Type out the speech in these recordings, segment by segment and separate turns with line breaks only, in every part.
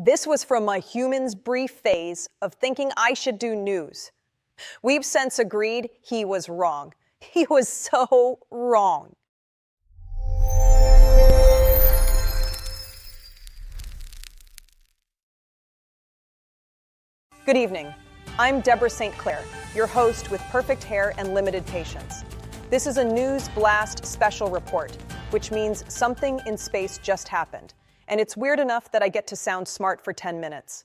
This was from my human's brief phase of thinking I should do news. We've since agreed he was wrong. He was so wrong. Good evening. I'm Debra St. Clair, your host with perfect hair and limited patience. This is a News Blast special report, which means something in space just happened. And it's weird enough that I get to sound smart for 10 minutes.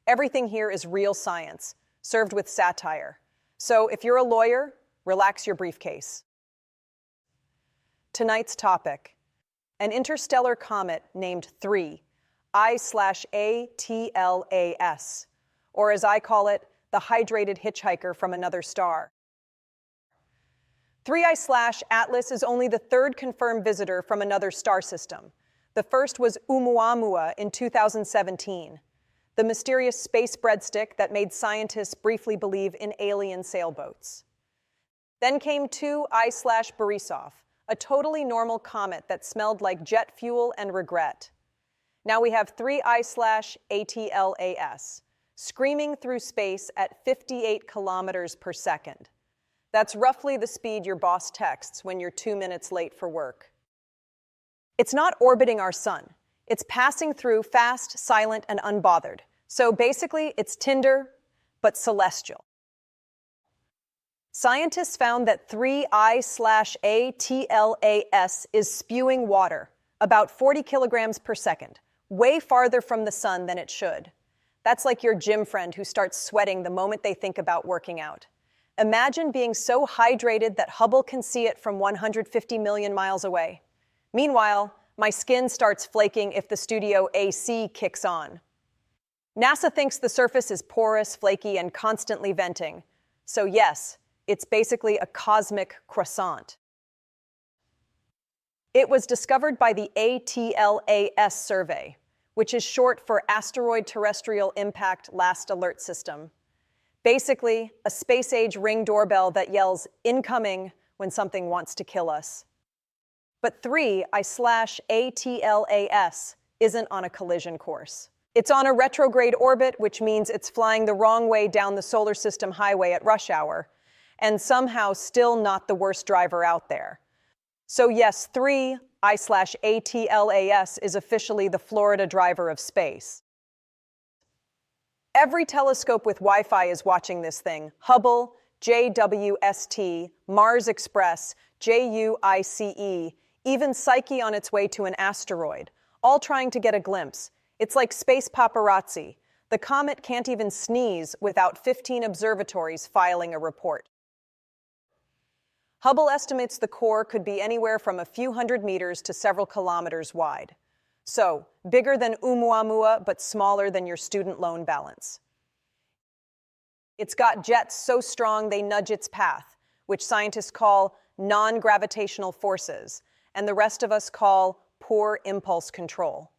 Everything here is real science, served with satire. So if you're a lawyer, relax your briefcase. Tonight's topic: an interstellar comet named 3 I/ATLAS, or as I call it, the hydrated hitchhiker from another star. 3 I/Atlas is only the third confirmed visitor from another star system. The first was Oumuamua in 2017, the mysterious space breadstick that made scientists briefly believe in alien sailboats. Then came 2 I/Borisov, a totally normal comet that smelled like jet fuel and regret. Now we have 3 I/ATLAS, screaming through space at 58 kilometers per second. That's roughly the speed your boss texts when you're 2 minutes late for work. It's not orbiting our sun. It's passing through fast, silent, and unbothered. So basically, it's Tinder, but celestial. Scientists found that 3 I/ATLAS is spewing water, about 40 kilograms per second, way farther from the sun than it should. That's like your gym friend who starts sweating the moment they think about working out. Imagine being so hydrated that Hubble can see it from 150 million miles away. Meanwhile, my skin starts flaking if the studio AC kicks on. NASA thinks the surface is porous, flaky, and constantly venting. So yes, it's basically a cosmic croissant. It was discovered by the ATLAS survey, which is short for Asteroid Terrestrial Impact Last Alert System. Basically, a space-age Ring doorbell that yells incoming when something wants to kill us. But 3 I/ATLAS isn't on a collision course. It's on a retrograde orbit, which means it's flying the wrong way down the solar system highway at rush hour, and somehow still not the worst driver out there. So yes, 3 I/ATLAS is officially the Florida driver of space. Every telescope with Wi-Fi is watching this thing. Hubble, JWST, Mars Express, JUICE, even Psyche on its way to an asteroid, all trying to get a glimpse. It's like space paparazzi. The comet can't even sneeze without 15 observatories filing a report. Hubble estimates the core could be anywhere from a few hundred meters to several kilometers wide. So, bigger than Oumuamua, but smaller than your student loan balance. It's got jets so strong they nudge its path, which scientists call non-gravitational forces, and the rest of us call poor impulse control.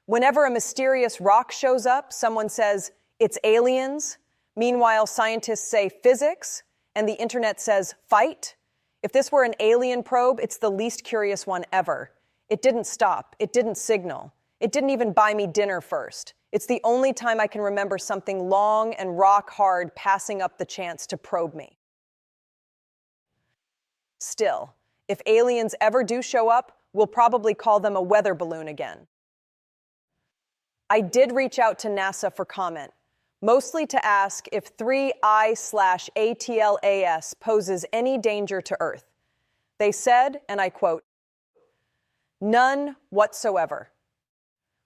Whenever a mysterious rock shows up, someone says, it's aliens. Meanwhile, scientists say physics, and the internet says fight. If this were an alien probe, it's the least curious one ever. It didn't stop. It didn't signal. It didn't even buy me dinner first. It's the only time I can remember something long and rock hard passing up the chance to probe me. Still, if aliens ever do show up, we'll probably call them a weather balloon again. I did reach out to NASA for comment, mostly to ask if 3 I/ATLAS poses any danger to Earth. They said, and I quote, "None whatsoever,"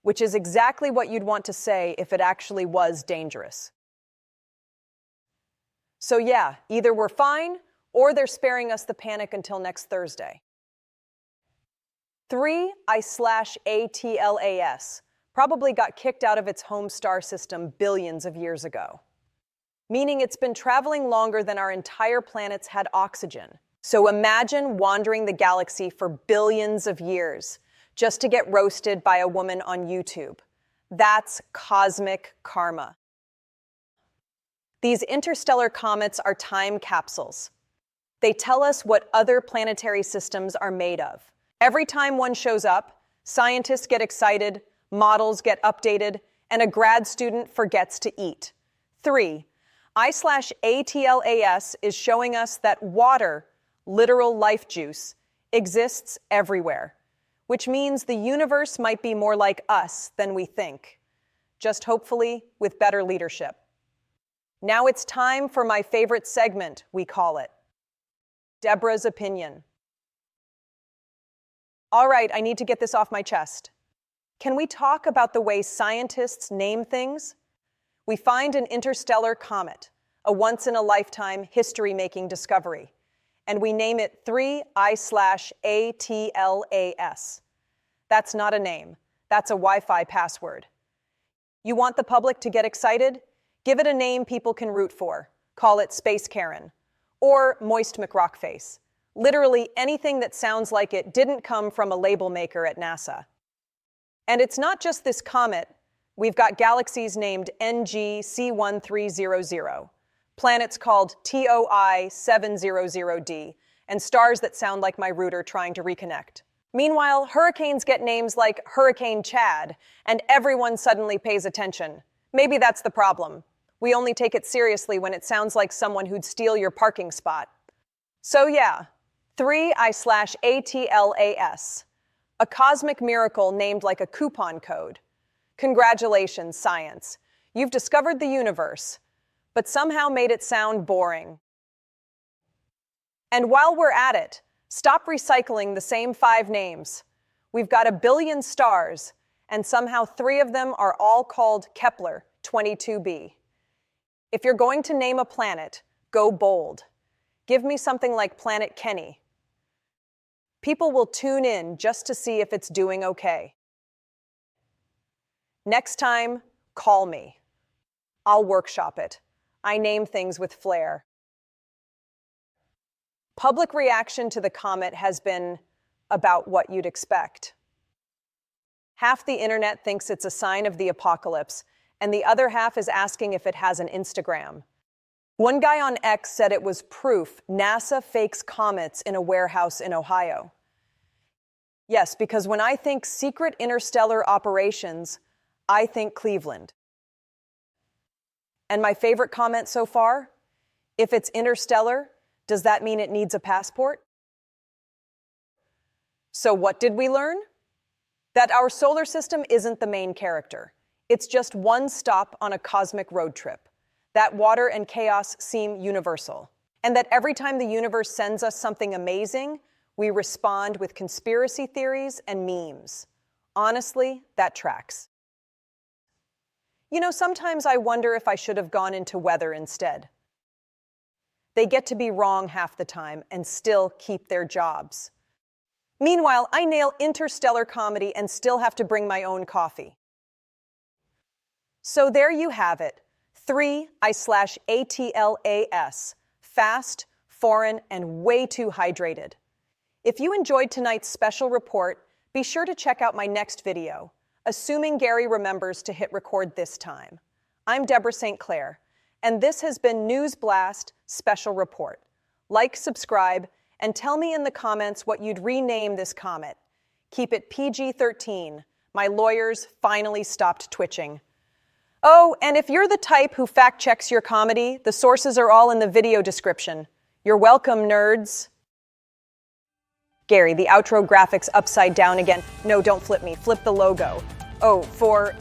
which is exactly what you'd want to say if it actually was dangerous. So yeah, either we're fine or they're sparing us the panic until next Thursday. 3 I/ATLAS probably got kicked out of its home star system billions of years ago, meaning it's been traveling longer than our entire planets had oxygen. So imagine wandering the galaxy for billions of years just to get roasted by a woman on YouTube. That's cosmic karma. These interstellar comets are time capsules. They tell us what other planetary systems are made of. Every time one shows up, scientists get excited, models get updated, and a grad student forgets to eat. 3. I/ATLAS is showing us that water, literal life juice, exists everywhere, which means the universe might be more like us than we think, just hopefully with better leadership. Now it's time for my favorite segment, we call it Debra's Opinion. All right, I need to get this off my chest. Can we talk about the way scientists name things? We find an interstellar comet, a once-in-a-lifetime history-making discovery, and we name it 3I/ATLAS. That's not a name. That's a Wi-Fi password. You want the public to get excited? Give it a name people can root for. Call it Space Karen or Moist McRockface. Literally anything that sounds like it didn't come from a label maker at NASA. And it's not just this comet. We've got galaxies named NGC1300, planets called TOI700D, and stars that sound like my router trying to reconnect. Meanwhile, hurricanes get names like Hurricane Chad, and everyone suddenly pays attention. Maybe that's the problem. We only take it seriously when it sounds like someone who'd steal your parking spot. So yeah, 3I/ATLAS, a cosmic miracle named like a coupon code. Congratulations, science. You've discovered the universe, but somehow made it sound boring. And while we're at it, stop recycling the same 5 names. We've got 1 billion stars, and somehow 3 of them are all called Kepler 22b. If you're going to name a planet, go bold. Give me something like Planet Kenny. People will tune in just to see if it's doing okay. Next time, call me. I'll workshop it. I name things with flair. Public reaction to the comet has been about what you'd expect. Half the internet thinks it's a sign of the apocalypse, and the other half is asking if it has an Instagram. One guy on X said it was proof NASA fakes comets in a warehouse in Ohio. Yes, because when I think secret interstellar operations, I think Cleveland. And my favorite comment so far? If it's interstellar, does that mean it needs a passport? So what did we learn? That our solar system isn't the main character. It's just one stop on a cosmic road trip. That water and chaos seem universal. And that every time the universe sends us something amazing, we respond with conspiracy theories and memes. Honestly, that tracks. You know, sometimes I wonder if I should have gone into weather instead. They get to be wrong half the time and still keep their jobs. Meanwhile, I nail interstellar comedy and still have to bring my own coffee. So there you have it. 3I/ATLAS. Fast, foreign, and way too hydrated. If you enjoyed tonight's special report, be sure to check out my next video, assuming Gary remembers to hit record this time. I'm Debra St. Clair, and this has been News Blast Special Report. Like, subscribe, and tell me in the comments what you'd rename this comet. Keep it PG-13. My lawyers finally stopped twitching. Oh, and if you're the type who fact-checks your comedy, the sources are all in the video description. You're welcome, nerds. Gary, the outro graphics upside down again. No, don't flip me. Flip the logo. Oh, for